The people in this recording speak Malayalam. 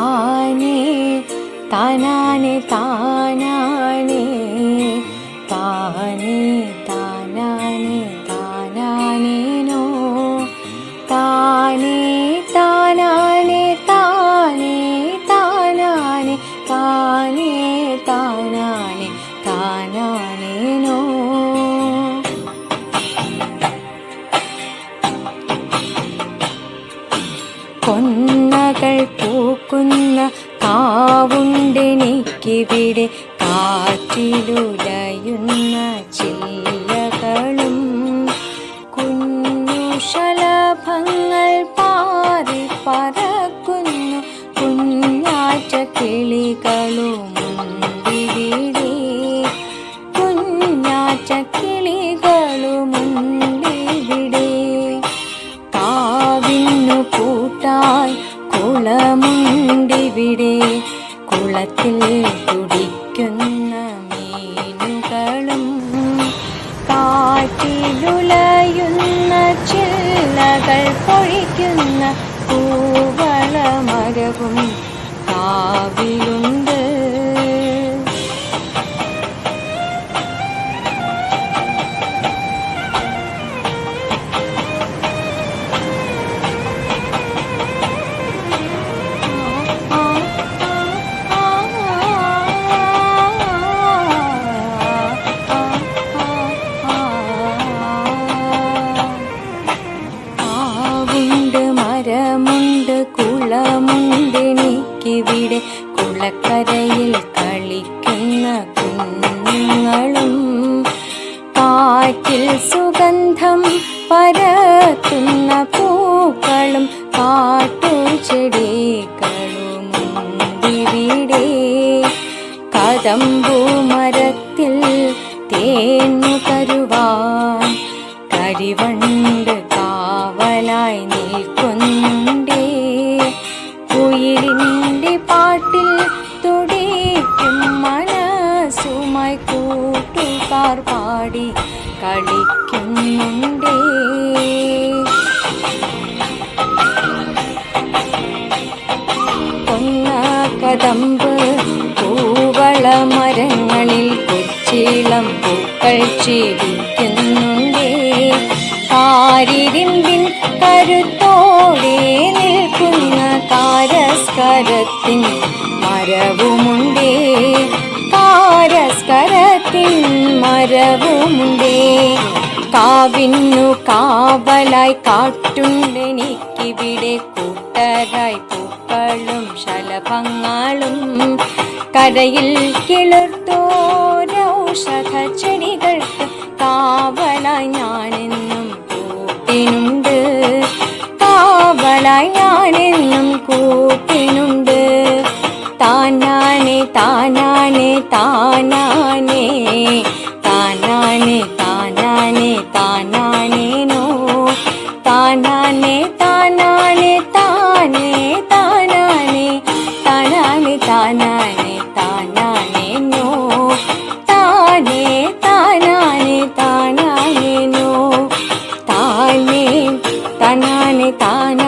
താനേ താനാനെ താനാനേ താനേ താനാനെ താനാനേനോ താനേ താനാനെ താനേ താനാനെ താനേ താനാനെ താനാനേനോ കൊന്നകൾ പൂക്കുന്ന കാവുണ്ടെനിക്കിവിടെ കാറ്റിലുലയുന്ന ചില്ലകളും കുഞ്ഞു ശലഭങ്ങൾ പാറി പറക്കുന്നു കുഞ്ഞാറ്റ കിളികളുമുണ്ടിവിടെ കുഞ്ഞാറ്റ കിളികളുമുണ്ടിവിടെ കാവിന്നു കൂട്ടായി കുളമുണ്ടിവിടെ കുളത്തിൽ തുടിക്കുന്ന മീനുകളും കാറ്റിലുലയുന്ന ചില്ലകൾ പൊഴിക്കുന്ന പൂവളമരവും കാവിലുണ്ട്. മരമുണ്ട് കുളമുണ്ടെനിക്കിവിടെ കുളക്കരയിൽ കളിക്കുന്ന കുഞ്ഞുങ്ങളും കാറ്റിൽ സുഗന്ധം പരത്തുന്ന പൂക്കളും കാട്ടുചെടികളുമുണ്ടിവിടെ കദംബുമരത്തിൽ തേന്നു തരുവാൻ കരിവണ്ട് കാവലായി നിൽക്കുന്നുണ്ടേ കുയിലിൻ്റെ പാട്ടിൽ തുടിക്കും മനസ്സുമായി കൂട്ടുകാർ പാടി കളിക്കുന്നുണ്ടേ. കൊന്ന കദംബ് പൂവളമരങ്ങളിൽ കൊച്ചിളം പൂക്കൾ ചിരിക്കുന്നുണ്ടേ കാരിരിമ്പിൻ കരുത്തോടെ നിൽക്കുന്ന കാരസ്കരത്തിൻ മരവുമുണ്ടേ കാരസ്കരത്തിൻ മരവുമുണ്ടേ കാവിന്നു കാവലായി കാറ്റുണ്ടെനിക്കിവിടെ കൂട്ടരായി പൂക്കളും ശലഭങ്ങളും കരയിൽ കിളിർത്തോരൗഷധ ചെടികൾക്ക് കാവലായി ഞാനെന്നും കൂട്ടിനുണ്ട് കാവലായി ഞാനെന്നും കൂട്ടിനുണ്ട്. താനാനെ താനാനെ താനാനെ താനാനെ താനാനെ താനാനേനോ താനാനെ താനാനെ താനേ താനാനെ താനാനെ താനാനെ താനാനേനോ താനേ താനാനെ താനാനേനോ താനേ താനാനെ താന